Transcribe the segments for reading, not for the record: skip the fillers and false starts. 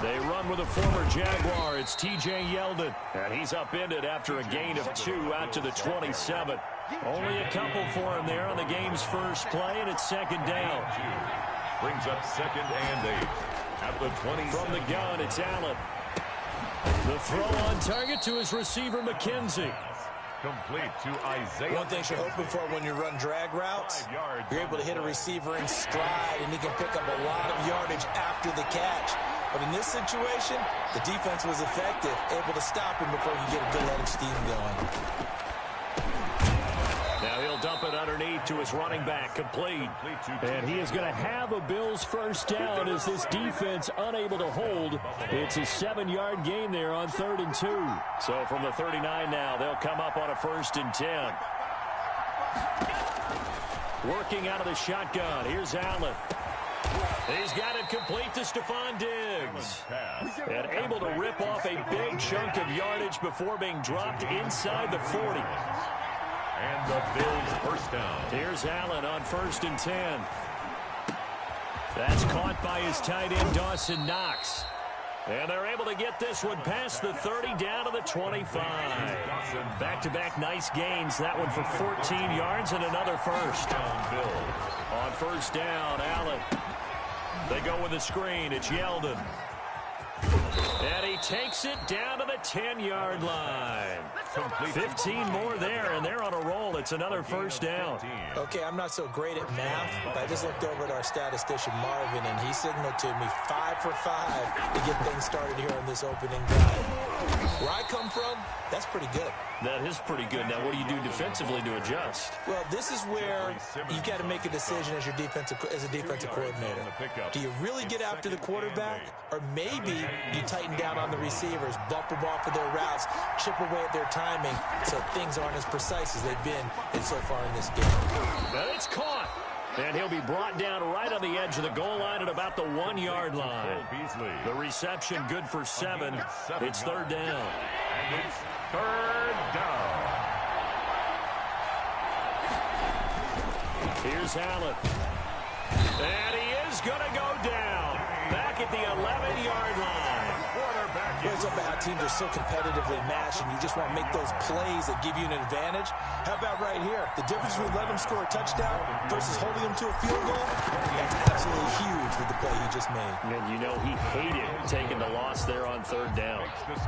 They run with a former Jaguar. It's T.J. Yeldon. And he's upended after a gain of 2 out to the 27. Only a couple for him there on the game's first play, and it's second down. Brings up 2nd and 8 at the 20. From the gun, it's Allen. The throw on target to his receiver, McKenzie. Complete to Isaiah. One thing you're hoping for when you run drag routes, you're able to hit a receiver in stride, and he can pick up a lot of yardage after the catch. But in this situation, the defense was effective, able to stop him before he could get a good head of steam going. Now he'll dump it underneath to his running back, complete. And he is going to have a Bills first down as this defense unable to hold. It's a 7-yard gain there on 3rd and 2. So from the 39 now, they'll come up on a 1st and 10. Working out of the shotgun, here's Allen. He's got it complete to Stephon Diggs. And able to rip off a big chunk of yardage before being dropped inside the 40. And the Bills first down. Here's Allen on 1st and 10. That's caught by his tight end, Dawson Knox. And they're able to get this one past the 30 down to the 25. Back-to-back nice gains. That one for 14 yards and another first. On 1st down, Allen. They go with the screen. It's Yeldon. And he takes it down to the 10-yard line. 15 more there, and they're on a roll. It's another first down. Okay, I'm not so great at math, but I just looked over at our statistician, Marvin, and he signaled to me 5 for 5 to get things started here on this opening drive. Where I come from, that's pretty good. That is pretty good. Now, what do you do defensively to adjust? Well, this is where you've got to make a decision as a defensive coordinator. Do you really get after the quarterback, or maybe you tighten down on the receivers, bump them off of their routes, chip away at their timing, so things aren't as precise as they've been so far in this game. And it's caught. And he'll be brought down right on the edge of the goal line at about the 1-yard line. The reception good for 7. It's 3rd down. And it's 3rd down. Here's Allen. And he is going to go down. Back at the 11-yard line. It's up how teams are so competitively matched, and you just want to make those plays that give you an advantage. How about right here? The difference between letting them score a touchdown versus holding them to a field goal, that's absolutely huge with the play he just made. And you know he hated taking the loss there on 3rd down.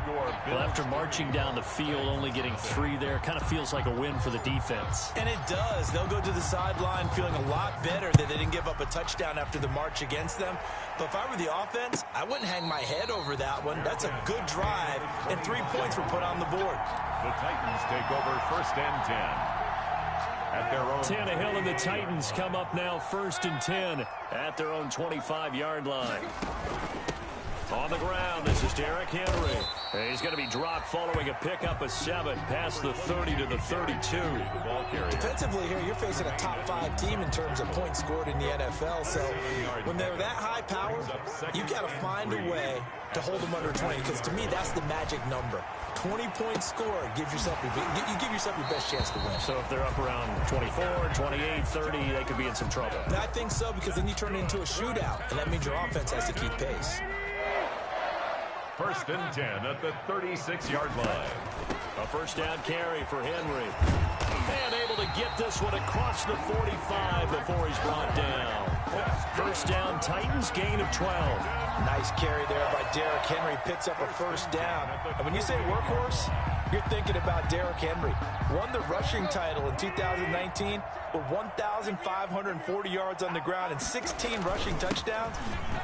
Well, after marching down the field, only getting 3 there, kind of feels like a win for the defense. And it does. They'll go to the sideline feeling a lot better that they didn't give up a touchdown after the march against them. But if I were the offense, I wouldn't hang my head over that one. That's a good drive, and 3 points were put on the board. The Titans take over 1st and 10. At their own Tannehill and the Titans come up now 1st and 10 at their own 25-yard line. On the ground, this is Derrick Henry. He's going to be dropped following a pickup of 7 past the 30 to the 32. Defensively here, you're facing a top 5 team in terms of points scored in the NFL. So when they're that high powered, you've got to find a way to hold them under 20, because to me, that's the magic number. 20 points scored gives yourself you give yourself your best chance to win. So if they're up around 24, 28, 30, they could be in some trouble. I think so, because then you turn it into a shootout, and that means your offense has to keep pace. 1st and 10 at the 36-yard line. A first down carry for Henry. And able to get this one across the 45 before he's brought down. First down, Titans, gain of 12. Nice carry there by Derrick Henry. Picks up a first down. And when you say workhorse, you're thinking about Derrick Henry. Won the rushing title in 2019 with 1,540 yards on the ground and 16 rushing touchdowns.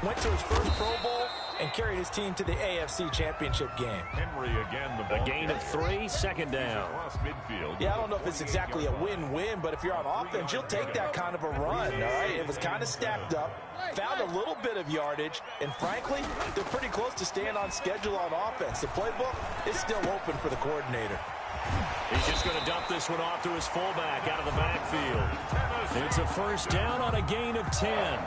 Went to his first Pro Bowl and carried his team to the AFC Championship game. Henry again, the gain of 3, second down. Yeah, I don't know if it's exactly a win-win, but if you're on offense, you'll take that kind of a run, all right? It was kind of stacked up, found a little bit of yardage, and frankly, they're pretty close to staying on schedule on offense. The playbook is still open for the coordinator. He's just going to dump this one off to his fullback out of the backfield. It's a first down on a gain of 10.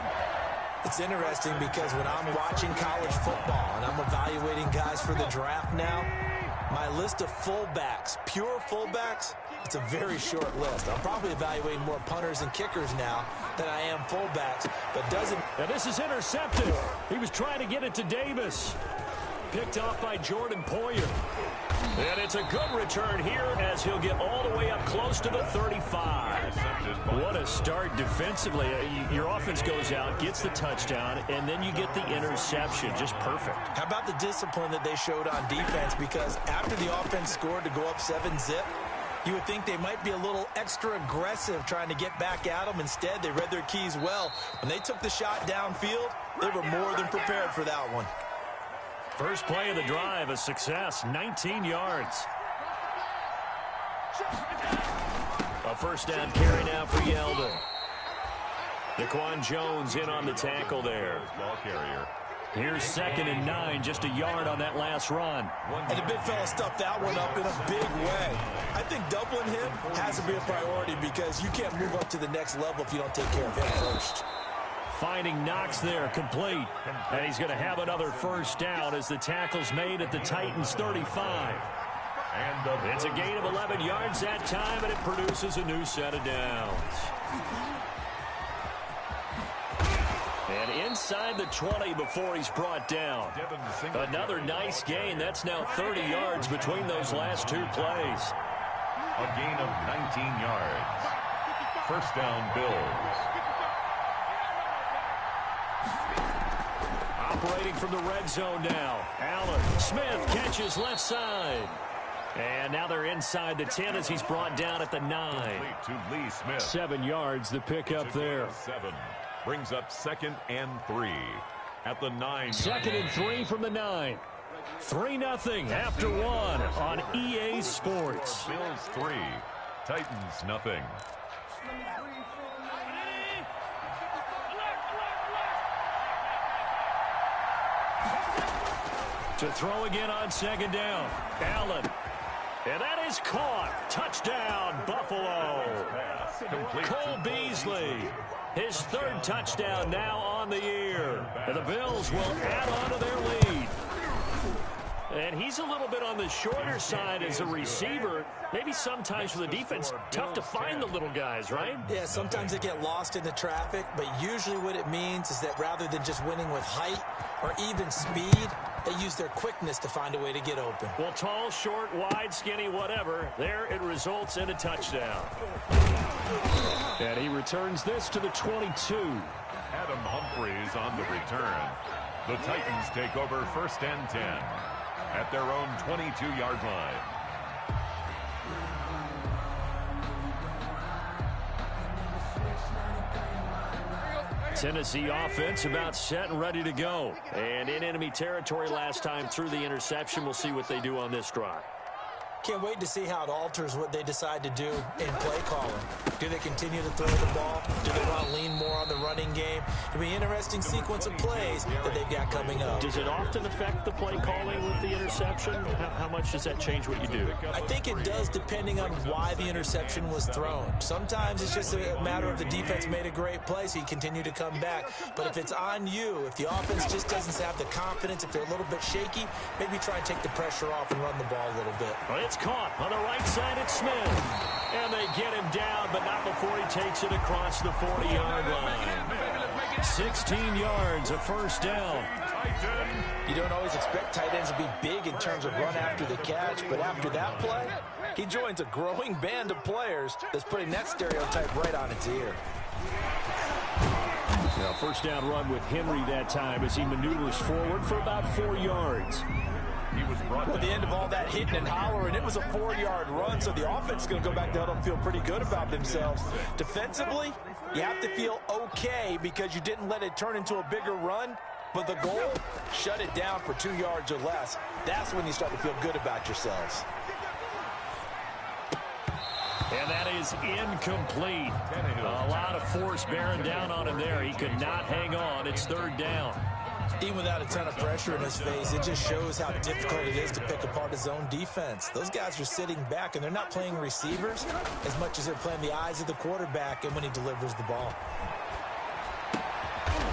It's interesting because when I'm watching college football and I'm evaluating guys for the draft now, My list of fullbacks, pure fullbacks, it's a very short list. I'm probably evaluating more punters and kickers now than I am fullbacks, but doesn't... Now this is intercepted. He was trying to get it to Davis. Picked off by Jordan Poyer. And it's a good return here as he'll get all the way up close to the 35. What a start defensively. Your offense goes out, gets the touchdown, and then you get the interception. Just perfect. How about the discipline that they showed on defense? Because after the offense scored to go up 7-zip, you would think they might be a little extra aggressive trying to get back at them. Instead, they read their keys well. When they took the shot downfield, they were more than prepared for that one. First play of the drive, a success, 19 yards. A first down carry now for Yeldon. Daquan Jones in on the tackle there. Ball carrier. Here's 2nd and 9, just a yard on that last run. And the big fella stuffed that one up in a big way. I think doubling him has to be a priority because you can't move up to the next level if you don't take care of him first. Finding Knox there, complete. And he's going to have another first down as the tackle's made at the Titans' 35. And it's a gain of 11 yards that time, and it produces a new set of downs. And inside the 20 before he's brought down. Another nice gain. That's now 30 yards between those last two plays. A gain of 19 yards. First down, Bills. Operating from the red zone now. Allen. Smith catches left side. And now they're inside the 10 as he's brought down at the 9. To Lee Smith. 7 yards, the pickup there. 7. Brings up 2nd and 3 at the 9. 2nd and 3 from the 9. 3-0 after 1 on EA Sports. Bills 3. Titans nothing. To throw again on 2nd down. Allen. And that is caught. Touchdown, Buffalo. Cole Beasley. His 3rd touchdown now on the year. And the Bills will add on to their lead. And he's a little bit on the shorter side as a receiver. Maybe sometimes for the defense, tough to find the little guys, right? Yeah, sometimes they get lost in the traffic, but usually what it means is that rather than just winning with height or even speed, they use their quickness to find a way to get open. Well, tall, short, wide, skinny, whatever, there it results in a touchdown. And he returns this to the 22. Adam Humphries on the return. The Titans take over 1st and 10 at their own 22-yard line. Tennessee offense about set and ready to go. And in enemy territory last time through the interception. We'll see what they do on this drive. Can't wait to see how it alters what they decide to do in play calling. Do they continue to throw the ball? Do they want to lean more on the running game? It'll be an interesting sequence of plays that they've got coming up. Does it often affect the play calling with the interception? How much does that change what you do? I think it does depending on why the interception was thrown. Sometimes it's just a matter of the defense made a great play, so you continue to come back. But if it's on you, if the offense just doesn't have the confidence, if they're a little bit shaky, maybe try and take the pressure off and run the ball a little bit. Well, it's caught on the right side. It's Smith. And they get him down, but not before he takes it across the 40-yard line. 16 yards, a first down. You don't always expect tight ends to be big in terms of run after the catch, but after that play, he joins a growing band of players that's putting that stereotype right on its ear. Now, first down run with Henry that time as he maneuvers forward for about 4 yards. At the end of all that hitting and hollering, it was a 4-yard run, so the offense is going to go back down and feel pretty good about themselves. Defensively, you have to feel okay because you didn't let it turn into a bigger run, but the goal, shut it down for 2 yards or less. That's when you start to feel good about yourselves. And that is incomplete. A lot of force bearing down on him there. He could not hang on. It's 3rd down. Even without a ton of pressure in his face, it just shows how difficult it is to pick apart his own defense. Those guys are sitting back, and they're not playing receivers as much as they're playing the eyes of the quarterback and when he delivers the ball.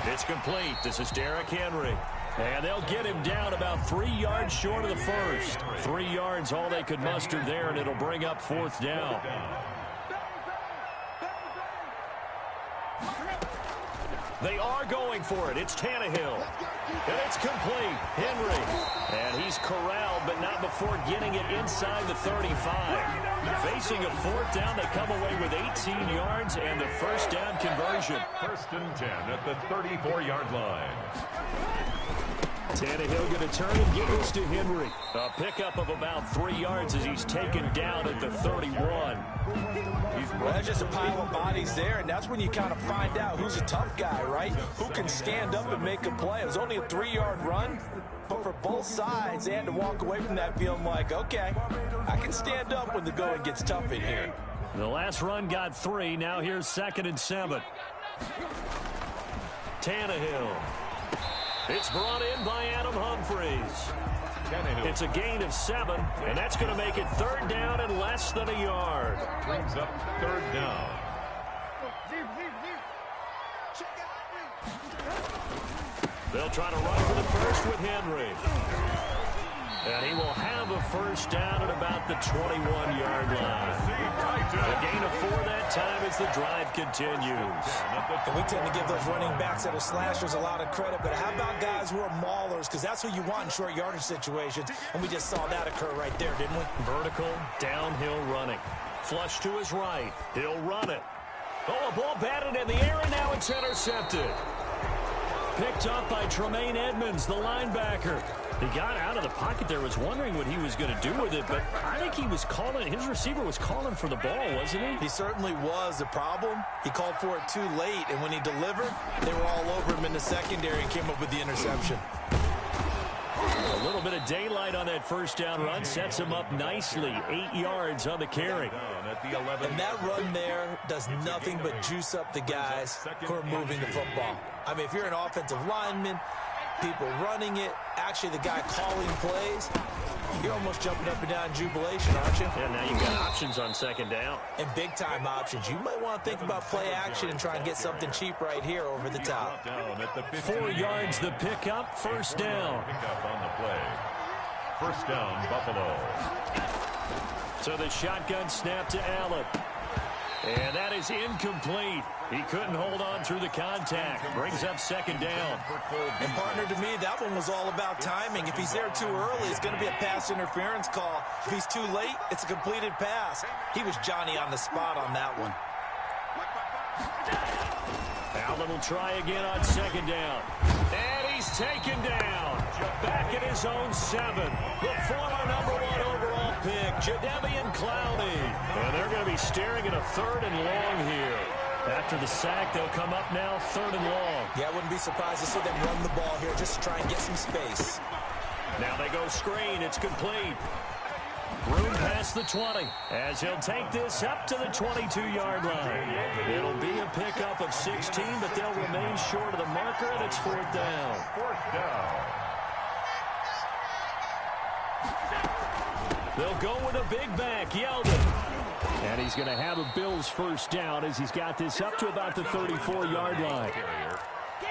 It's complete. This is Derrick Henry. And they'll get him down about 3 yards short of the first. 3 yards, all they could muster there, and it'll bring up 4th down. They are going for it. It's Tannehill. And it's complete. Henry. And he's corralled, but not before getting it inside the 35. Facing a 4th down, they come away with 18 yards and the first down conversion. 1st and 10 at the 34-yard line. Tannehill going to turn and give this to Henry. A pickup of about 3 yards as he's taken down at the 31. Well, that's just a pile of bodies there, and that's when you kind of find out who's a tough guy, right? Who can stand up and make a play. It was only a 3-yard run, but for both sides, they had to walk away from that feeling like, okay, I can stand up when the going gets tough in here. The last run got 3. Now here's 2nd and 7. Tannehill. It's brought in by Adam Humphries. It's a gain of 7, and that's going to make it 3rd down and less than a yard. Brings up 3rd down. They'll try to run for the first with Henry. And he will have a first down at about the 21-yard line. A gain of 4 that time as the drive continues. And we tend to give those running backs that are slashers a lot of credit, but how about guys who are maulers? Because that's who you want in short yardage situations, and we just saw that occur right there, didn't we? Vertical, downhill running. Flush to his right. He'll run it. Oh, a ball batted in the air, and now it's intercepted. Picked up by Tremaine Edmonds, the linebacker. He got out of the pocket there, was wondering what he was going to do with it, but I think he was calling, his receiver was calling for the ball, wasn't he? He certainly was. The problem, he called for it too late, and when he delivered, they were all over him in the secondary and came up with the interception. A little bit of daylight on that first down run sets him up nicely. 8 yards on the carry. And that run there does nothing but juice up the guys who are moving the football. I mean, if you're an offensive lineman, people running it, actually the guy calling plays, you're almost jumping up and down in jubilation, aren't you? Yeah, now you've got options on 2nd down. And big-time options. You might want to think about play action and try and get something cheap right here over the top. 4 yards the pickup, first down. Pickup on the play. First down, Buffalo. So the shotgun snap to Allen. And that is incomplete. He couldn't hold on through the contact. Brings up 2nd down. And partner, to me, that one was all about timing. If he's there too early, it's going to be a pass interference call. If he's too late, it's a completed pass. He was Johnny on the spot on that one. Allen will try again on 2nd down. And he's taken down. Back at his own 7. The former #1 overall pick, Jadeveon Clowney. And they're going to be staring at a 3rd and long here. After the sack, they'll come up now 3rd and long. Yeah, I wouldn't be surprised to see them run the ball here just to try and get some space. Now they go screen. It's complete. Room past the 20 as he'll take this up to the 22-yard line. It'll be a pickup of 16, but they'll remain short of the marker, and it's 4th down. 4th down. They'll go with a big back, Yeldon. And he's going to have a Bills first down as he's got this up to about the 34-yard line.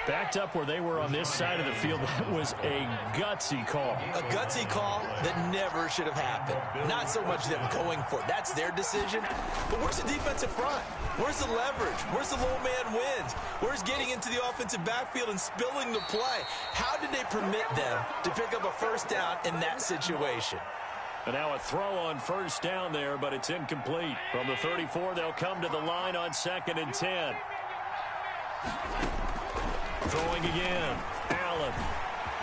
Backed up where they were on this side of the field. That was a gutsy call. A gutsy call that never should have happened. Not so much them going for it. That's their decision. But where's the defensive front? Where's the leverage? Where's the low man wins? Where's getting into the offensive backfield and spilling the play? How did they permit them to pick up a first down in that situation? And now a throw on first down there, but it's incomplete. From the 34, they'll come to the line on 2nd and 10. Throwing again. Allen.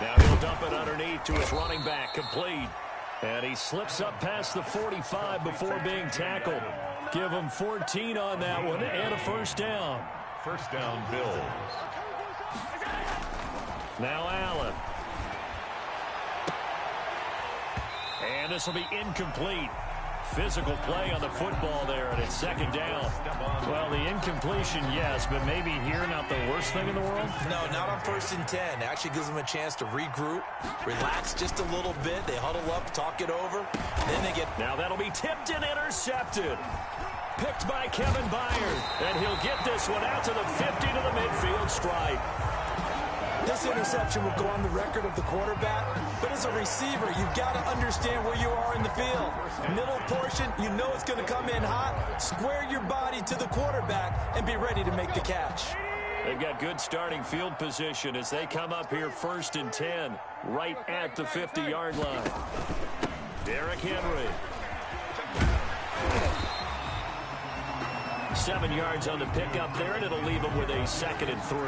Now he'll dump it underneath to his running back. Complete. And he slips up past the 45 before being tackled. Give him 14 on that one and a first down. First down, Bills. Now Allen. And this will be incomplete. Physical play on the football there, and it's 2nd down. Well, the incompletion, yes, but maybe here not the worst thing in the world? No, not on 1st and 10. It actually gives them a chance to regroup, relax just a little bit. They huddle up, talk it over. Then they get... Now that'll be tipped and intercepted. Picked by Kevin Byard. And he'll get this one out to the 50 to the midfield stripe. This interception will go on the record of the quarterback, but as a receiver, you've got to understand where you are in the field. Middle portion, you know it's going to come in hot. Square your body to the quarterback and be ready to make the catch. They've got good starting field position as they come up here 1st and 10, right at the 50-yard line. Derrick Henry. 7 yards on the pickup there, and it'll leave him with a 2nd and 3.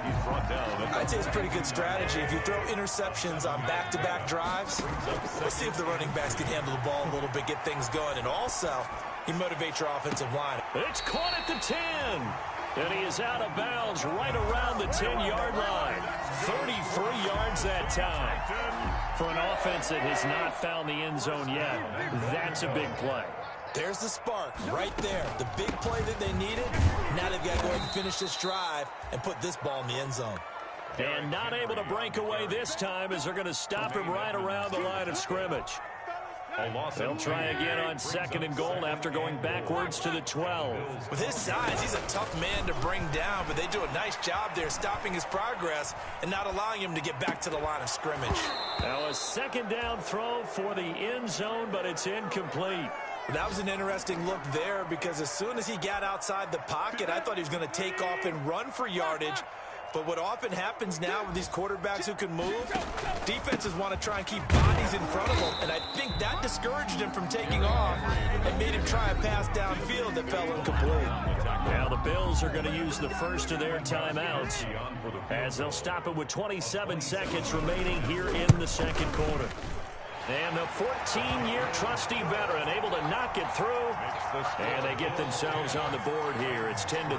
He's brought down. I'd say it's pretty good strategy. If you throw interceptions on back-to-back drives, let's see if the running backs can handle the ball a little bit, get things going, and also you motivate your offensive line. It's caught at the 10, and he is out of bounds right around the 10-yard line. 33 yards that time. For an offense that has not found the end zone yet, that's a big play. There's the spark right there. The big play that they needed. Now they've got to go ahead and finish this drive and put this ball in the end zone. And not able to break away this time as they're going to stop him right around the line of scrimmage. They'll try again on 2nd and goal after going backwards to the 12. With his size, he's a tough man to bring down, but they do a nice job there stopping his progress and not allowing him to get back to the line of scrimmage. Now a 2nd down throw for the end zone, but it's incomplete. That was an interesting look there because as soon as he got outside the pocket, I thought he was going to take off and run for yardage. But what often happens now with these quarterbacks who can move, defenses want to try and keep bodies in front of them, and I think that discouraged him from taking off and made him try a pass downfield that fell incomplete. Now the Bills are going to use the first of their timeouts as they'll stop it with 27 seconds remaining here in the 2nd quarter. And the 14-year trusty veteran able to knock it through. And they get themselves on the board here. It's 10-3.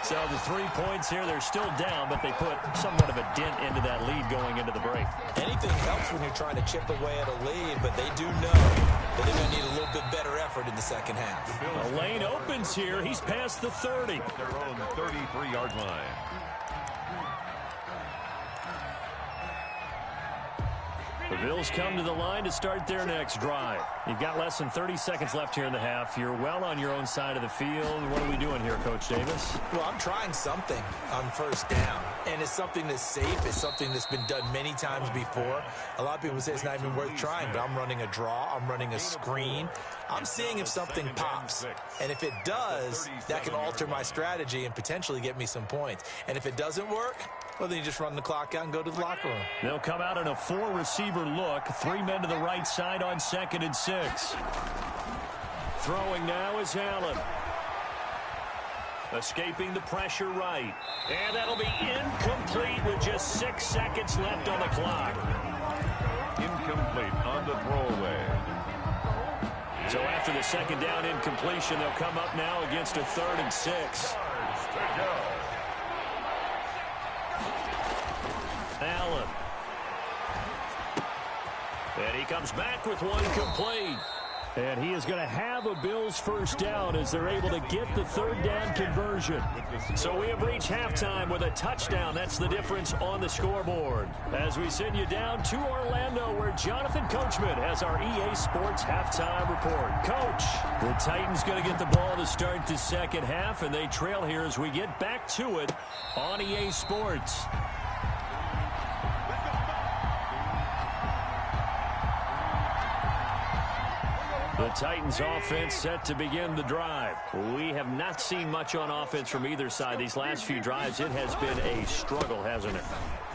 So the 3 points here, they're still down, but they put somewhat of a dent into that lead going into the break. Anything helps when you're trying to chip away at a lead, but they do know that they're going to need a little bit better effort in the second half. The lane opens here. He's past the 30. Their own 33-yard line. The Bills come to the line to start their next drive. You've got less than 30 seconds left here in the half. You're well on your own side of the field. What are we doing here, Coach Davis? Well, I'm trying something on 1st down, and it's something that's safe. It's something that's been done many times before. A lot of people say it's not even worth trying, but I'm running a draw. I'm running a screen. I'm seeing if something pops, and if it does, that can alter my strategy and potentially get me some points. And if it doesn't work, well, then you just run the clock out and go to the locker room. They'll come out in a 4-receiver look. 3 men to the right side on 2nd and 6. Throwing now is Allen. Escaping the pressure right. And that'll be incomplete with just 6 seconds left on the clock. Incomplete on the throwaway. So after the 2nd down incompletion, they'll come up now against a 3rd and 6. Allen. And he comes back with one complete. And he is going to have a Bills 1st down as they're able to get the 3rd down conversion. So we have reached halftime with a touchdown. That's the difference on the scoreboard. As we send you down to Orlando, where Jonathan Coachman has our EA Sports halftime report. Coach, the Titans going to get the ball to start the 2nd half, and they trail here as we get back to it on EA Sports. The Titans offense set to begin the drive. We have not seen much on offense from either side. These last few drives, it has been a struggle, hasn't it?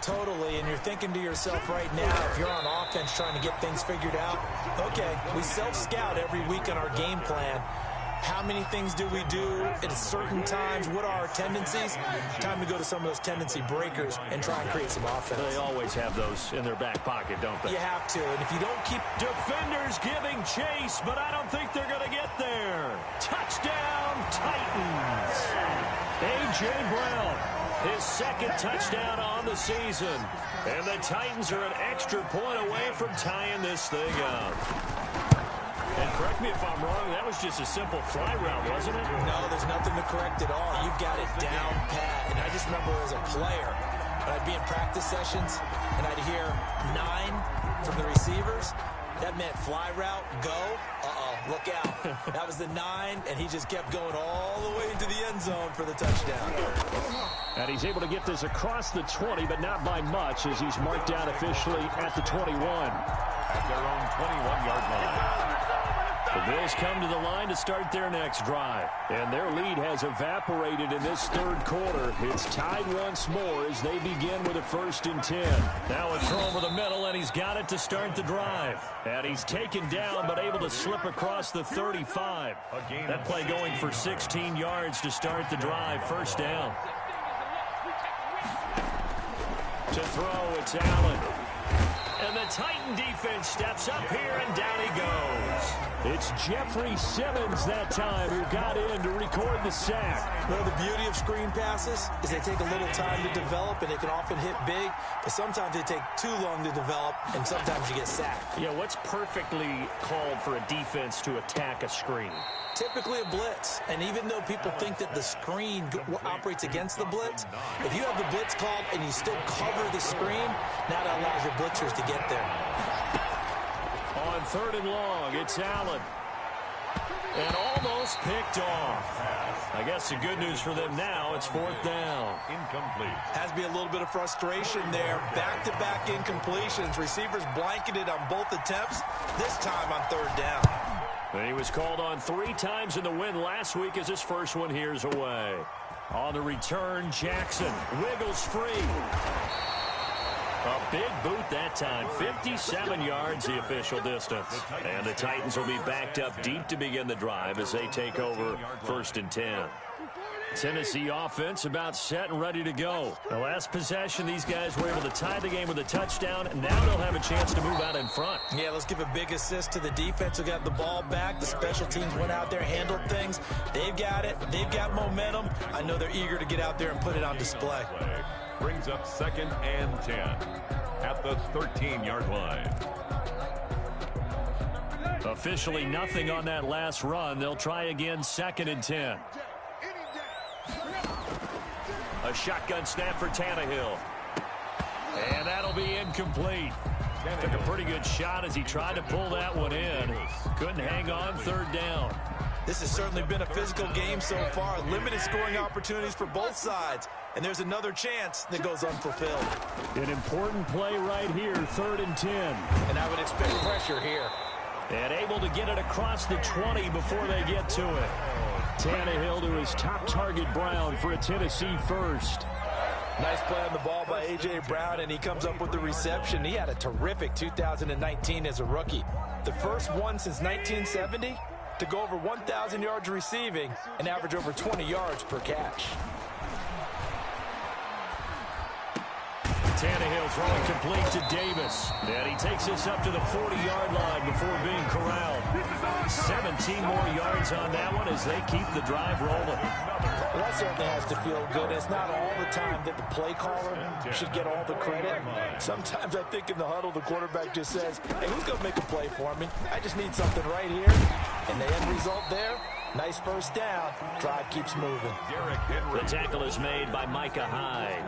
Totally, and you're thinking to yourself right now, if you're on offense trying to get things figured out, okay, we self-scout every week on our game plan. How many things do we do at certain times? What are our tendencies? Time to go to some of those tendency breakers and try and create some offense. They always have those in their back pocket, don't they? You have to, and if you don't keep... Defenders giving chase, but I don't think they're going to get there. Touchdown, Titans. A.J. Brown, his 2nd touchdown on the season. And the Titans are an extra point away from tying this thing up. And correct me if I'm wrong, that was just a simple fly route, wasn't it? No, there's nothing to correct at all. You've got it down pat. And I just remember as a player, when I'd be in practice sessions and I'd hear 9 from the receivers, That meant fly route, go. Look out. That was the 9, and he just kept going all the way into the end zone for the touchdown. And he's able to get this across the 20, but not by much, as he's marked down officially at the 21. At their own 21-yard line. The Bills come to the line to start their next drive. And their lead has evaporated in this third quarter. It's tied once more as they begin with a 1st and 10. Now a throw over the middle, and he's got it to start the drive. And he's taken down, but able to slip across the 35. That play going for 16 yards to start the drive. 1st down. To throw, it's Allen. And the Titan defense steps up here, and down he goes. It's Jeffrey Simmons that time who got in to record the sack. Well, the beauty of screen passes is they take a little time to develop, and they can often hit big, but sometimes they take too long to develop, and sometimes you get sacked. Yeah, what's perfectly called for a defense to attack a screen? Typically a blitz, and even though people think that the screen operates against the blitz, if you have the blitz called and you still cover the screen, now that allows your blitzers to get there. On 3rd and long, it's Allen. And almost picked off. I guess the good news for them now, it's 4th down. Incomplete. Has to be a little bit of frustration there. Back-to-back incompletions. Receivers blanketed on both attempts, this time on 3rd down. And he was called on 3 times in the win last week as his first one here's away. On the return, Jackson wiggles free. A big boot that time. 57 yards the official distance. And the Titans will be backed up deep to begin the drive as they take over 1st and 10. Tennessee offense about set and ready to go. The last possession, these guys were able to tie the game with a touchdown, and now they'll have a chance to move out in front. Yeah, let's give a big assist to the defense who got the ball back. The special teams went out there, handled things. They've got it. They've got momentum. I know they're eager to get out there and put it on display. Brings up 2nd and 10 at the 13-yard line. Officially nothing on that last run. They'll try again 2nd and 10. A shotgun snap for Tannehill. And that'll be incomplete. Took a pretty good shot as he tried to pull that one in. Couldn't hang on 3rd down. This has certainly been a physical game so far. Limited scoring opportunities for both sides. And there's another chance that goes unfulfilled. An important play right here, 3rd and 10. And I would expect pressure here. And able to get it across the 20 before they get to it. Tannehill to his top target, Brown, for a Tennessee first. Nice play on the ball by A.J. Brown, and he comes up with the reception. He had a terrific 2019 as a rookie. The first one since 1970 to go over 1,000 yards receiving and average over 20 yards per catch. Tannehill throwing complete to Davis. And he takes this up to the 40-yard line before being corralled. 17 more yards on that one as they keep the drive rolling. Well, that certainly has to feel good. It's not all the time that the play caller should get all the credit. Sometimes I think in the huddle, the quarterback just says, hey, who's going to make a play for me? I just need something right here. And the end result there, nice 1st down. Drive keeps moving. The tackle is made by Micah Hyde.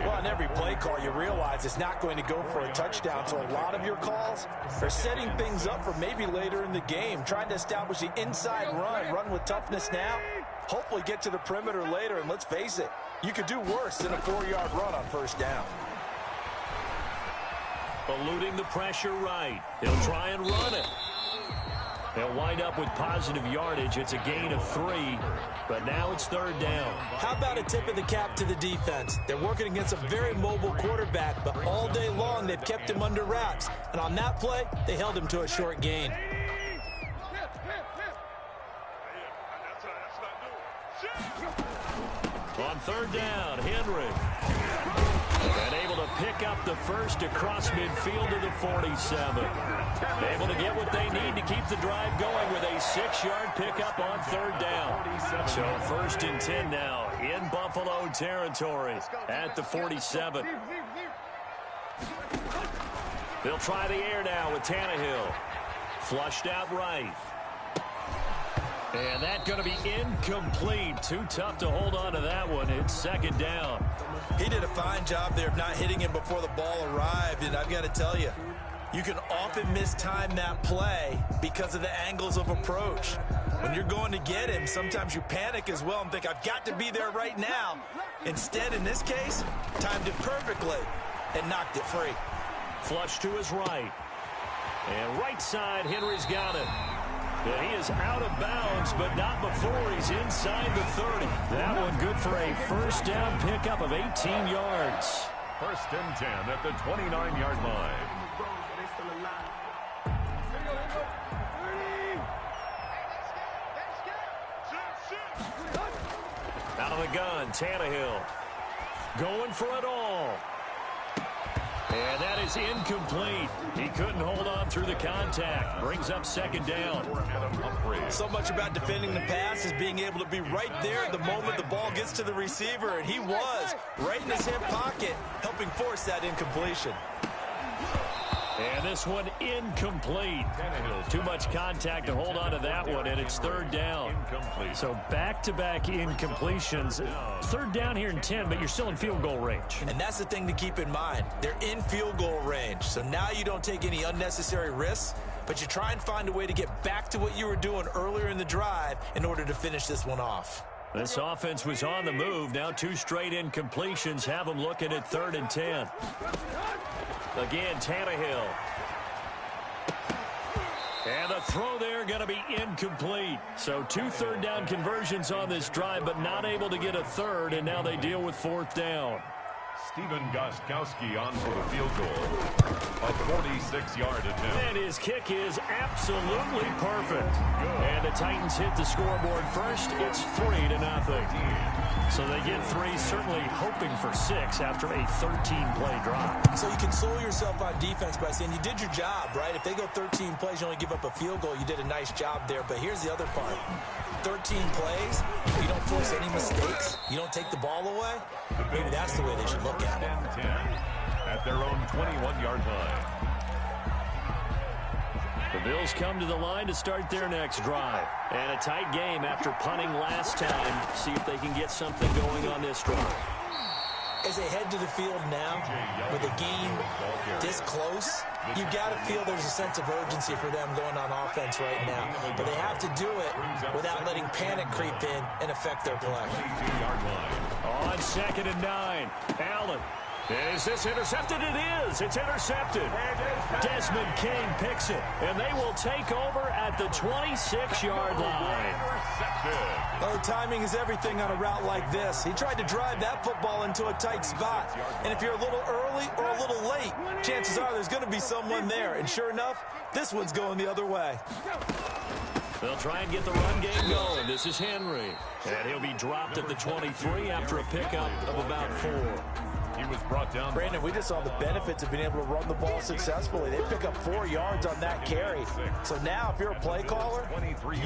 Well, on every play call, you realize it's not going to go for a touchdown. So a lot of your calls are setting things up for maybe later in the game, trying to establish the inside run with toughness now. Hopefully get to the perimeter later, and let's face it, you could do worse than a 4-yard run on 1st down. Eluding the pressure right. He'll try and run it. They'll wind up with positive yardage. It's a gain of 3, but now it's 3rd down. How about a tip of the cap to the defense? They're working against a very mobile quarterback, but all day long they've kept him under wraps. And on that play, they held him to a short gain. On 3rd down, Henry. And able to pick up the first across midfield to the 47. Able to get what they need to keep the drive going with a 6-yard pickup on 3rd down. So 1st and 10 now in Buffalo territory at the 47. They'll try the air now with Tannehill. Flushed out right. And that's going to be incomplete. Too tough to hold on to that one. It's 2nd down. He did a fine job there of not hitting him before the ball arrived. And I've got to tell you, You can often mistime that play because of the angles of approach. When you're going to get him, sometimes you panic as well and think, I've got to be there right now. Instead, in this case, timed it perfectly and knocked it free. Flush to his right. And right side, Henry's got it. And he is out of bounds, but not before he's inside the 30. That one good for a first down pickup of 18 yards. First and 10 at the 29-yard line. Out of the gun, Tannehill. Going for it all. And that is incomplete. He couldn't hold on through the contact. Brings up second down. So much about defending the pass is being able to be right there at the moment the ball gets to the receiver, and he was right in his hip pocket, helping force that incompletion. And this one incomplete. Too much contact to hold on to that one, and it's third down. So back-to-back incompletions. Third down here in 10, but you're still in field goal range. And that's the thing to keep in mind. They're in field goal range. So now you don't take any unnecessary risks, but you try and find a way to get back to what you were doing earlier in the drive in order to finish this one off. This offense was on the move. Now 2 straight incompletions have them looking at 3rd and 10. Again, Tannehill. And the throw there going to be incomplete. So 2 third-down conversions on this drive, but not able to get a third, and now they deal with 4th down. Stephen Gostkowski on for the field goal. A 46-yard attempt. And his kick is absolutely perfect. And the Titans hit the scoreboard first. It's 3-0. So they get 3, certainly hoping for 6 after a 13-play drive. So you console yourself on defense by saying you did your job, right? If they go 13 plays, you only give up a field goal, you did a nice job there. But here's the other part. 13 plays, you don't force any mistakes, you don't take the ball away. Maybe that's the way they should look at it. 10 at their own 21-yard line. The Bills come to the line to start their next drive. And a tight game after punting last time. See if they can get something going on this drive. As they head to the field now, with a game this close, you've got to feel there's a sense of urgency for them going on offense right now. But they have to do it without letting panic creep in and affect their play. On 2nd and 9, Allen. Is this intercepted? It is. It's intercepted. Desmond King picks it, and they will take over at the 26-yard line. Oh, timing is everything on a route like this. He tried to drive that football into a tight spot. And if you're a little early or a little late, chances are there's going to be someone there. And sure enough, this one's going the other way. They'll try and get the run game going. This is Henry. And he'll be dropped at the 23 after a pickup of about 4. He was brought down. Brandon, we just saw the benefits of being able to run the ball successfully. They pick up 4 yards on that carry. So now if you're a play caller,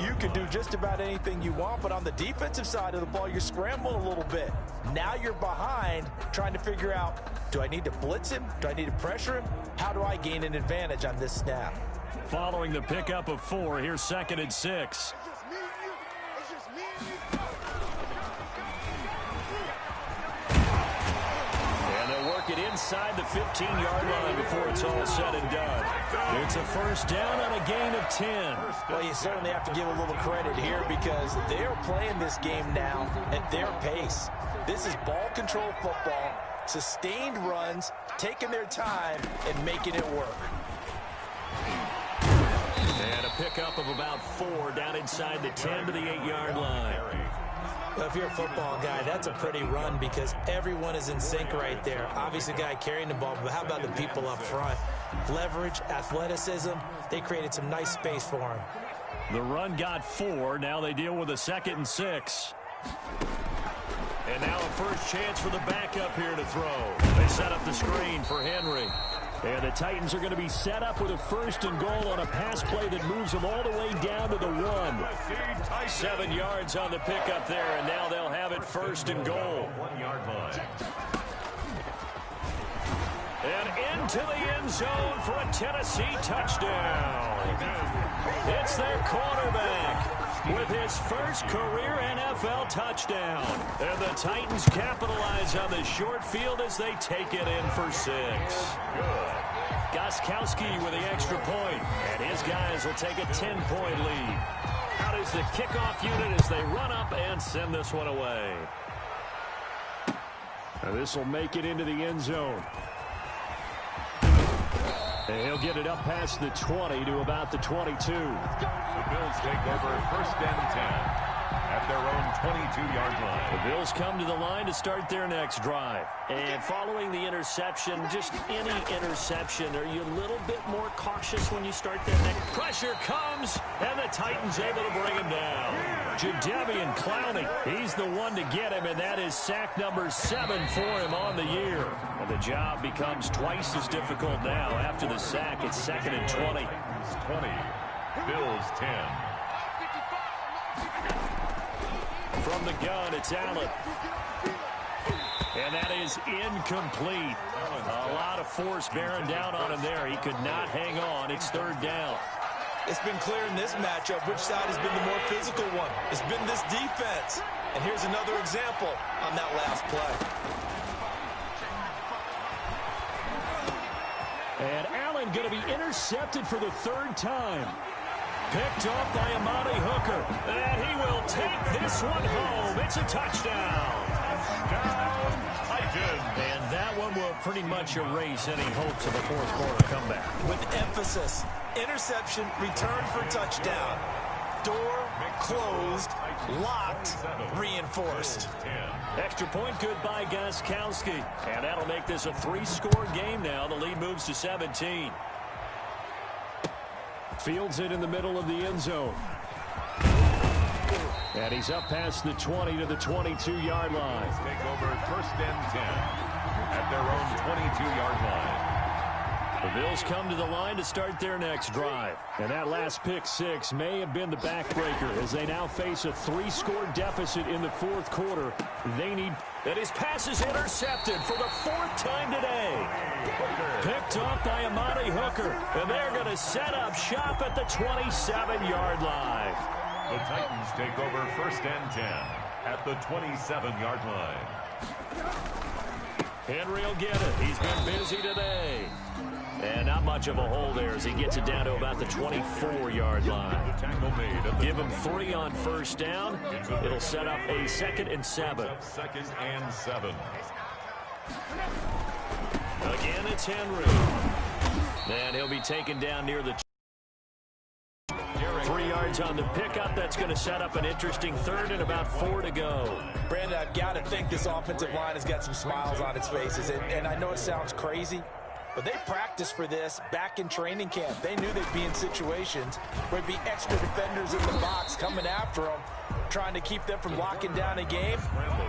you can do just about anything you want. But on the defensive side of the ball, you're scrambling a little bit. Now you're behind trying to figure out, do I need to blitz him? Do I need to pressure him? How do I gain an advantage on this snap? Following the pickup of 4, here's 2nd and 6. It inside the 15-yard line before it's all said and done. It's a first down on a gain of 10. Well, you certainly have to give a little credit here because they're playing this game now at their pace. This is ball control football, sustained runs, taking their time and making it work. And a pickup of about 4 down inside the 10 to the 8-yard line. Well, if you're a football guy, that's a pretty run because everyone is in sync right there. Obviously, the guy carrying the ball, but how about the people up front? Leverage, athleticism, they created some nice space for him. The run got 4. Now they deal with a 2nd and 6. And now a first chance for the backup here to throw. They set up the screen for Henry. And the Titans are going to be set up with a 1st and goal on a pass play that moves them all the way down to the 1. 7 yards on the pickup there, and now they'll have it 1st and goal. 1-yard line. And into the end zone for a Tennessee touchdown. It's their quarterback with his first career NFL touchdown. And the Titans capitalize on the short field as they take it in for 6. Good. Gostkowski with the extra point, and his guys will take a 10-point lead. Out is the kickoff unit as they run up and send this one away. And this will make it into the end zone. And he'll get it up past the 20 to about the 22. The Bills take over first and 10 at their own 22-yard line. The Bills come to the line to start their next drive. And following the interception, just any interception, are you a little bit more cautious when you start that next? Pressure comes, and the Titans able to bring him down. Jadeveon Clowney, he's the one to get him, and that is sack number 7 for him on the year. And the job becomes twice as difficult now. After the sack, it's 2nd and 20. 20, Bills 10. From the gun, it's Allen. And that is incomplete. A lot of force bearing down on him there. He could not hang on. It's 3rd down. It's been clear in this matchup which side has been the more physical one. It's been this defense. And here's another example on that last play. And Allen going to be intercepted for the 3rd time. Picked off by Amani Hooker. And he will take this one home. It's a touchdown. Touchdown, Titans. And that one will pretty much erase any hopes of a 4th quarter comeback. With emphasis, interception, return for touchdown. Door closed, locked, reinforced. Extra point good by Gostkowski. And that'll make this a 3-score game now. The lead moves to 17. Fields it in the middle of the end zone. And he's up past the 20 to the 22-yard line. Take over first and 10 at their own 22-yard line. The Bills come to the line to start their next drive. And that last pick 6 may have been the backbreaker as they now face a 3-score deficit in the 4th quarter. They need... And his pass is intercepted for the 4th time today. Picked off by Amani Hooker. And they're going to set up shop at the 27-yard line. The Titans take over first and 10 at the 27-yard line. Henry will get it. He's been busy today. And not much of a hole there as he gets it down to about the 24-yard line. Give him 3 on first down. It'll set up a 2nd and 7. 2nd and 7. Again, it's Henry. And he'll be taken down near the 3 yards on the pickup. That's going to set up an interesting 3rd and about 4 to go. Brandon, I've got to think this offensive line has got some smiles on its faces. And I know it sounds crazy, but they practiced for this back in training camp. They knew they'd be in situations where there'd be extra defenders in the box coming after them, trying to keep them from locking down a game.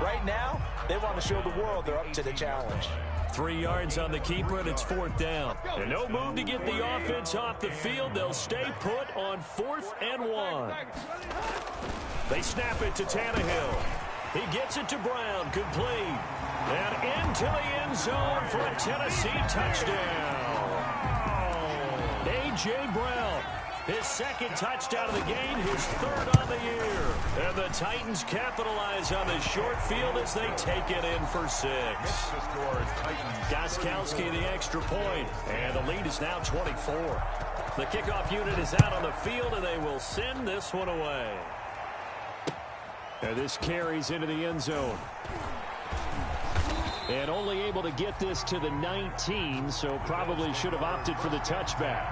Right now, they want to show the world they're up to the challenge. 3 yards on the keeper, and it's 4th down. And no move to get the offense off the field. They'll stay put on 4th and 1. They snap it to Tannehill. He gets it to Brown, complete. And into the end zone for a Tennessee touchdown. A.J. Brown, his 2nd touchdown of the game, his 3rd on the year. And the Titans capitalize on the short field as they take it in for 6. Gostkowski the extra point, and the lead is now 24. The kickoff unit is out on the field, and they will send this one away. And this carries into the end zone. And only able to get this to the 19, so probably should have opted for the touchback.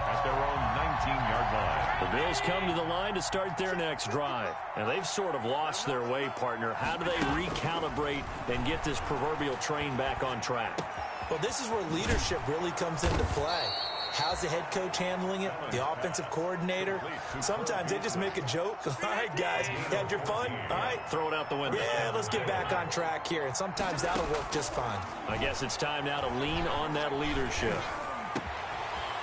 At their own 19-yard line. The Bills come to the line to start their next drive. And they've sort of lost their way, partner. How do they recalibrate and get this proverbial train back on track? Well, this is where leadership really comes into play. How's the head coach handling it? The offensive coordinator? Sometimes they just make a joke. All right, guys, had your fun? All right. Throw it out the window. Yeah, let's get back on track here. And sometimes that'll work just fine. I guess it's time now to lean on that leadership.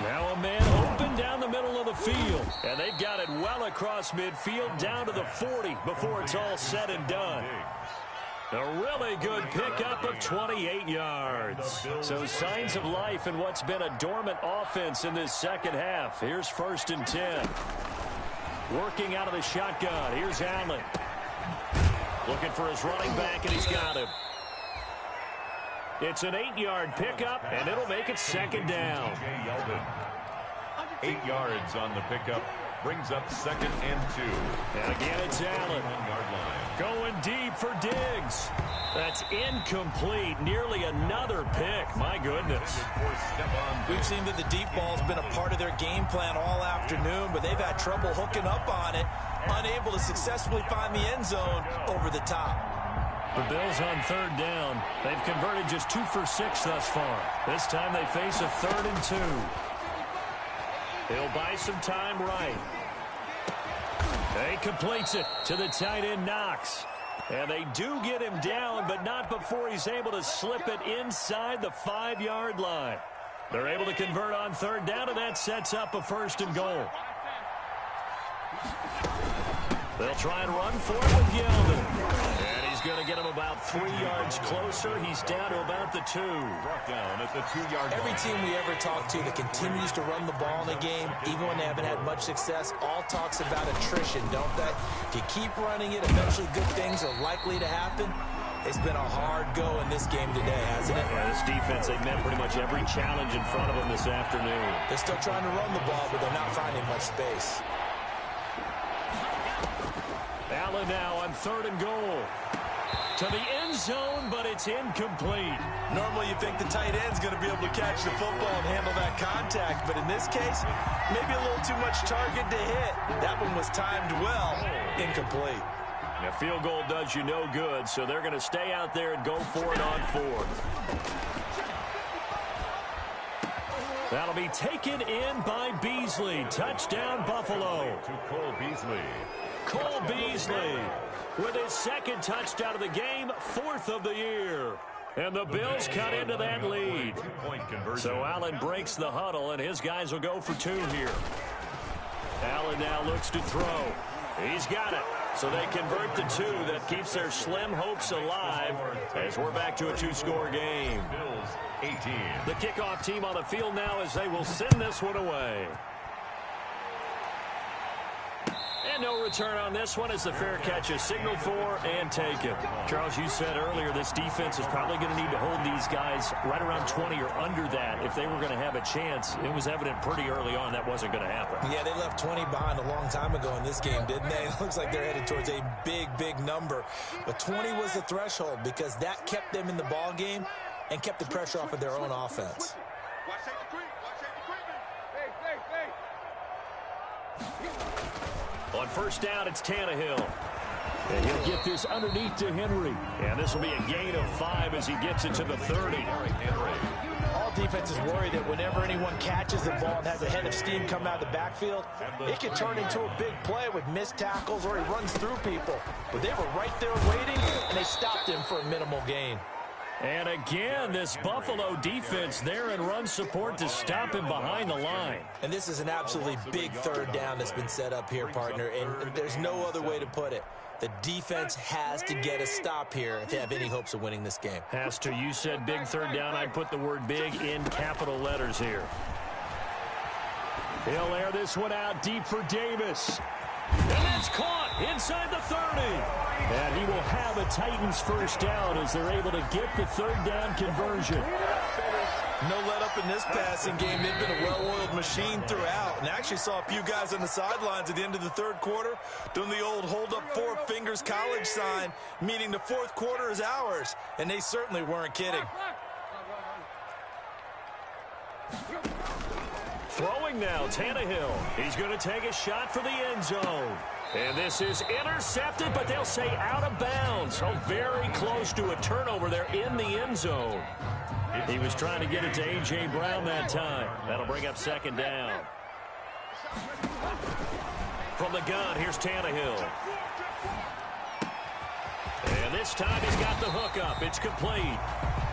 Now a man open down the middle of the field. And they've got it well across midfield down to the 40 before it's all said and done. A really good pickup of 28 yards. So signs of life in what's been a dormant offense in this second half. Here's 1st and 10. Working out of the shotgun. Here's Allen. Looking for his running back, and he's got him. It's an 8-yard pickup, and it'll make it second down. 8 yards on the pickup. Brings up 2nd and 2. And again, it's Allen. 1-yard line. Going deep for Diggs. That's incomplete. Nearly another pick. My goodness. We've seen that the deep ball's been a part of their game plan all afternoon, but they've had trouble hooking up on it, unable to successfully find the end zone over the top. The Bills on 3rd down. They've converted just 2 for 6 thus far. This time they face a 3rd and 2. He'll buy some time right. He completes it to the tight end, Knox. And they do get him down, but not before he's able to slip it inside the 5-yard line. They're able to convert on 3rd down, and that sets up a 1st and goal. They'll try and run for it with Yeldon. And he's going to get him about 3 yards closer. He's down to about the 2. Brought down at the 2-yard line. Every team we ever talk to that continues to run the ball in a game, even when they haven't had much success, all talks about attrition, don't they? If you keep running it, eventually good things are likely to happen. It's been a hard go in this game today, hasn't it? Yeah, this defense, they've met pretty much every challenge in front of them this afternoon. They're still trying to run the ball, but they're not finding much space. Allen now on 3rd and goal. To the end zone, but it's incomplete. Normally you think the tight end's going to be able to catch the football and handle that contact, but in this case, maybe a little too much target to hit. That one was timed well. Incomplete. A field goal does you no good, so they're going to stay out there and go for it on 4th. That'll be taken in by Beasley. Touchdown, Buffalo. To Cole Beasley. Cole Beasley with his 2nd touchdown of the game, 4th of the year. And the Bills cut into that lead. So Allen breaks the huddle, and his guys will go for 2 here. Allen now looks to throw. He's got it. So they convert the 2. That keeps their slim hopes alive as we're back to a 2-score game. Bills 18. The kickoff team on the field now as they will send this one away. And no return on this one as the fair catch is signaled for and taken. Charles, you said earlier this defense is probably going to need to hold these guys right around 20 or under that if they were going to have a chance. It was evident pretty early on that wasn't going to happen. Yeah, they left 20 behind a long time ago in this game, didn't they? It looks like they're headed towards a big, big number. But 20 was the threshold because that kept them in the ball game and kept the pressure off of their own offense. On 1st down, it's Tannehill. And he'll get this underneath to Henry. And this will be a gain of 5 as he gets it to the 30. All defenses worry that whenever anyone catches the ball and has a head of steam come out of the backfield, it can turn into a big play with missed tackles or he runs through people. But they were right there waiting, and they stopped him for a minimal gain. And again, this Buffalo defense there in run support to stop him behind the line. And this is an absolutely big 3rd down that's been set up here, partner, and there's no other way to put it. The defense has to get a stop here if they have any hopes of winning this game. Has to. You said big 3rd down. I'd put the word big in capital letters here. He'll air this one out deep for Davis. And that's caught inside the 30. And he will have a Titans 1st down as they're able to get the 3rd down conversion. No let up in this passing game. They've been a well-oiled machine throughout. And actually saw a few guys on the sidelines at the end of the 3rd quarter doing the old hold up 4 fingers college sign, meaning the 4th quarter is ours. And they certainly weren't kidding. Throwing now, Tannehill. He's going to take a shot for the end zone. And this is intercepted, but they'll say out of bounds. So very close to a turnover there in the end zone. He was trying to get it to A.J. Brown that time. That'll bring up 2nd down. From the gun, here's Tannehill. And this time he's got the hook up. It's complete.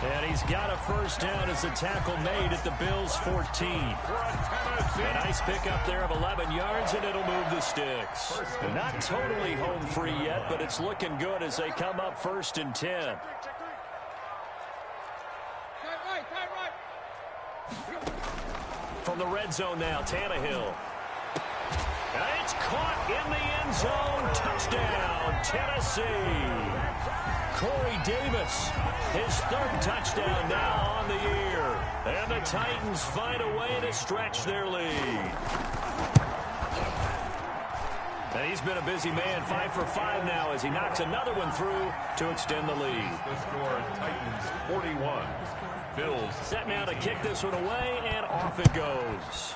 And he's got a 1st down as the tackle made at the Bills' 14. A nice pickup there of 11 yards, and it'll move the sticks. Not totally home free yet, but it's looking good as they come up 1st and 10. From the red zone now, Tannehill. It's caught in the end zone. Touchdown, Tennessee. Corey Davis, his third touchdown now on the year. And the Titans find a way to stretch their lead. And he's been a busy man, 5 for 5 now as he knocks another one through to extend the lead. The score, Titans 41. Bills set now to kick this one away, and off it goes.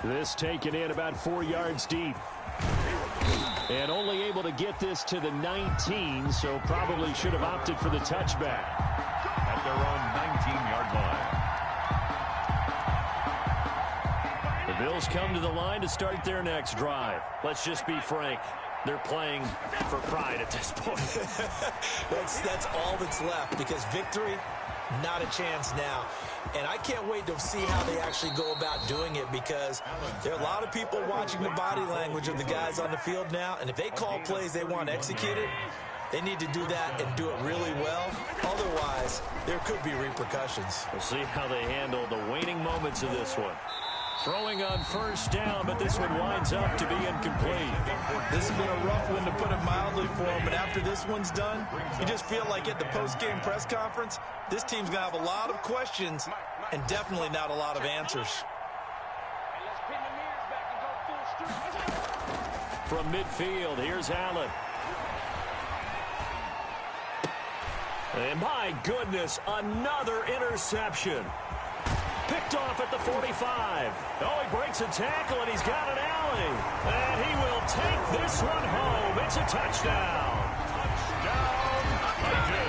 This taken in about 4 yards deep. And only able to get this to the 19, so probably should have opted for the touchback. At their own 19-yard line. The Bills come to the line to start their next drive. Let's just be frank. They're playing for pride at this point. that's all that's left, because victory, not a chance now. And I can't wait to see how they actually go about doing it, because there are a lot of people watching the body language of the guys on the field now, and if they call plays they want executed, they need to do that and do it really well. Otherwise, there could be repercussions. We'll see how they handle the waning moments of this one. Throwing on first down, but this one winds up to be incomplete. This has been a rough one, to put it mildly, for him, but after this one's done, you just feel like at the post-game press conference, this team's going to have a lot of questions and definitely not a lot of answers. From midfield, here's Allen. And my goodness, another interception. Picked off at the 45. Oh, he breaks a tackle, and he's got an alley. And he will take this one home. It's a touchdown.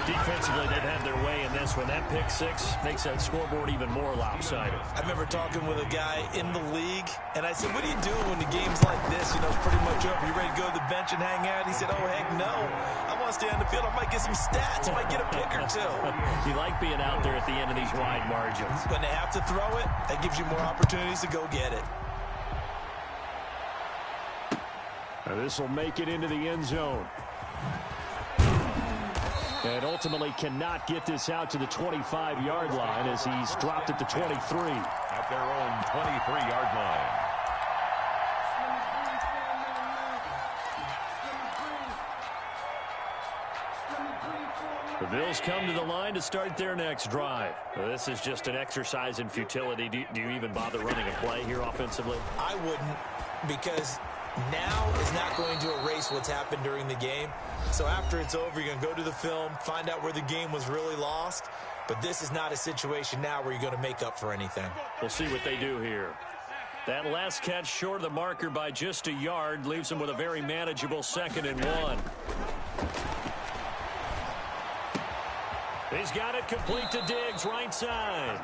Defensively, they've had their way in this one. That pick six makes that scoreboard even more lopsided. I remember talking with a guy in the league, and I said, what are you doing when the game's like this? You know, it's pretty much over. You ready to go to the bench and hang out? He said, oh, heck no. I want to stay on the field. I might get some stats. I might get a pick or two. You like being out there at the end of these wide margins. When they have to throw it, that gives you more opportunities to go get it. Now this will make it into the end zone. And ultimately cannot get this out to the 25-yard line as he's dropped at the 23. At their own 23-yard line. The Bills come to the line to start their next drive. This is just an exercise in futility. Do you even bother running a play here offensively? I wouldn't, because now is not going to erase what's happened during the game. So after it's over, you're going to go to the film, find out where the game was really lost. But this is not a situation now where you're going to make up for anything. We'll see what they do here. That last catch short of the marker by just a yard leaves them with a very manageable 2nd and 1. He's got it complete to Diggs, right side.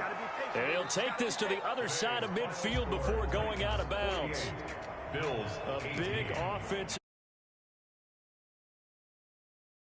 And he'll take this to the other side of midfield before going out of bounds. Bills a big offense.